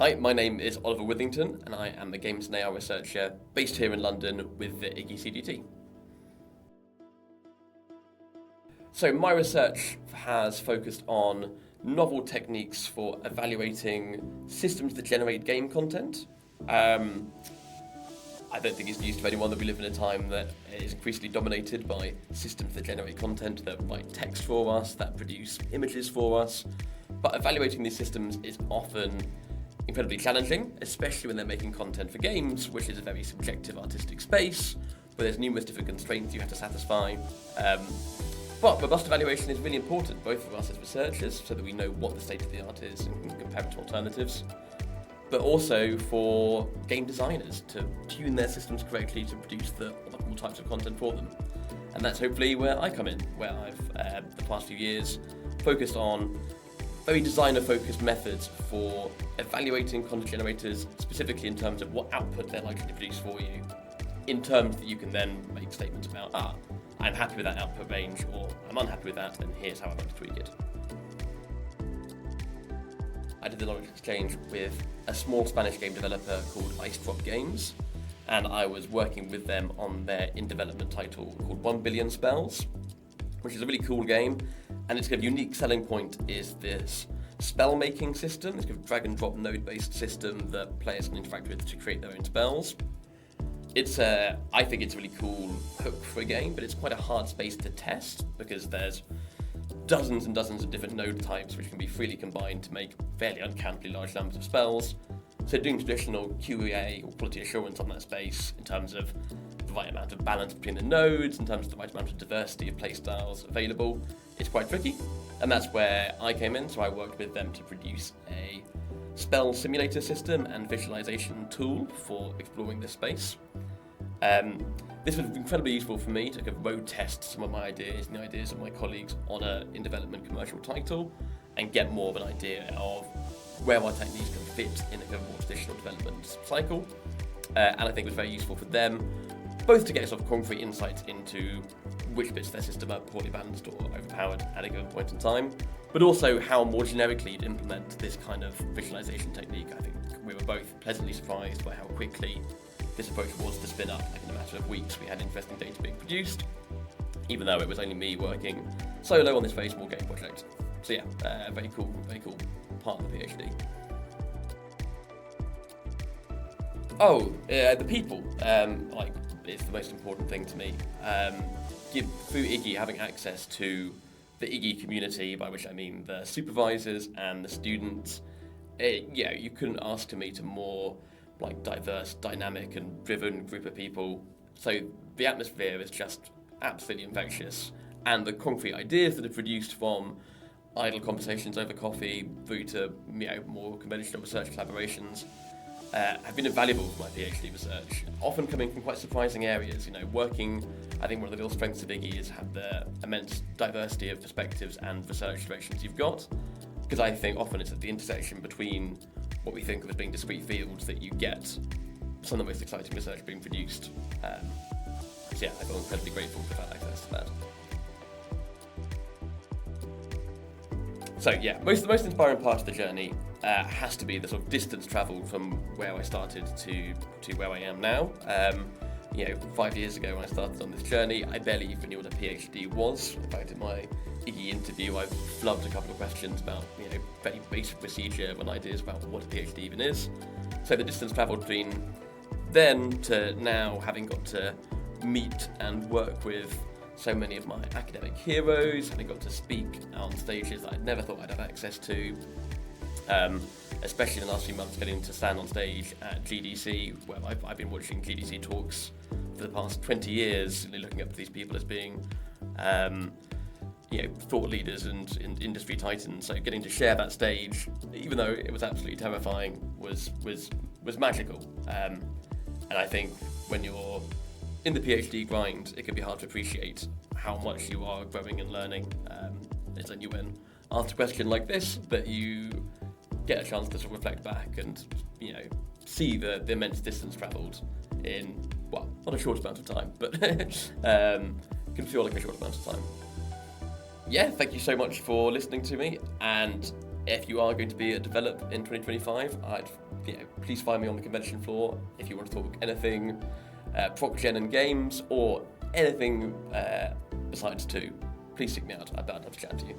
Hi, my name is Oliver Withington, and I am a games and AI researcher based here in London with the iGGi CDT. So my research has focused on novel techniques for evaluating systems that generate game content. I don't think it's news to anyone that we live in a time that is increasingly dominated by systems that generate content, that write text for us, that produce images for us. But evaluating these systems is often incredibly challenging, especially when they're making content for games, which is a very subjective artistic space, where there's numerous different constraints you have to satisfy. But robust evaluation is really important, both for us as researchers, so that we know what the state of the art is and can compare it to alternatives, but also for game designers to tune their systems correctly to produce the optimal types of content for them. And that's hopefully where I come in, where I've, the past few years, focused on very designer-focused methods for evaluating content generators, specifically in terms of what output they're likely to produce for you, in terms that you can then make statements about, I'm happy with that output range, or I'm unhappy with that, and here's how I'm going to tweak it. I did the knowledge exchange with a small Spanish game developer called Ice Drop Games, and I was working with them on their in-development title called 1 Billion Spells, which is a really cool game, and its kind of unique selling point is this spell-making system, this kind of drag-and-drop node-based system that players can interact with to create their own spells. I think it's a really cool hook for a game, but it's quite a hard space to test because there's dozens and dozens of different node types which can be freely combined to make fairly uncountably large numbers of spells. So doing traditional QA or quality assurance on that space in terms of the right amount of balance between the nodes, in terms of the right amount of diversity of playstyles available, is quite tricky. And that's where I came in, so I worked with them to produce a spell simulator system and visualization tool for exploring this space. This was incredibly useful for me to kind of road test some of my ideas and the ideas of my colleagues on a in-development commercial title and get more of an idea of where our techniques can fit in a kind of more traditional development cycle. And I think it was very useful for them, both to get sort of concrete insights into which bits of their system are poorly balanced or overpowered at a given point in time, but also how more generically to implement this kind of visualization technique. I think we were both pleasantly surprised by how quickly this approach was to spin up. Like in a matter of weeks, we had interesting data being produced, even though it was only me working solo on this very small game project. So yeah, very cool part of the PhD. The people, it's the most important thing to me. Through iGGi, having access to the iGGi community, by which I mean the supervisors and the students, you couldn't ask to meet a more diverse, dynamic and driven group of people. So the atmosphere is just absolutely infectious, and the concrete ideas that are produced from idle conversations over coffee through to more conventional research collaborations have been invaluable for my PhD research, often coming from quite surprising areas. I think one of the real strengths of iGGi is have the immense diversity of perspectives and research directions you've got, because I think often it's at the intersection between what we think of as being discrete fields that you get some of the most exciting research being produced. I feel incredibly grateful to have had access to that. So yeah, the most inspiring part of the journey has to be the sort of distance travelled from where I started to where I am now. 5 years ago when I started on this journey, I barely even knew what a PhD was. In fact, in my iGGi interview, I flubbed a couple of questions about very basic procedure and ideas about what a PhD even is. So the distance travelled between then to now, having got to meet and work with so many of my academic heroes, having got to speak on stages that I'd never thought I'd have access to, especially in the last few months getting to stand on stage at GDC, where I've been watching GDC talks for the past 20 years, looking up to these people as being thought leaders and industry titans. So getting to share that stage, even though it was absolutely terrifying, was magical. And I think when you're in the PhD grind, it can be hard to appreciate how much you are growing and learning. It's only when asked a question like this that you get a chance to sort of reflect back and see the immense distance travelled in, not a short amount of time, but can feel like a short amount of time. Yeah, thank you so much for listening to me, and if you are going to be at Develop in 2025, please find me on the convention floor if you want to talk anything proc gen and games, or anything besides 2. Please seek me out. I'd love to chat to you.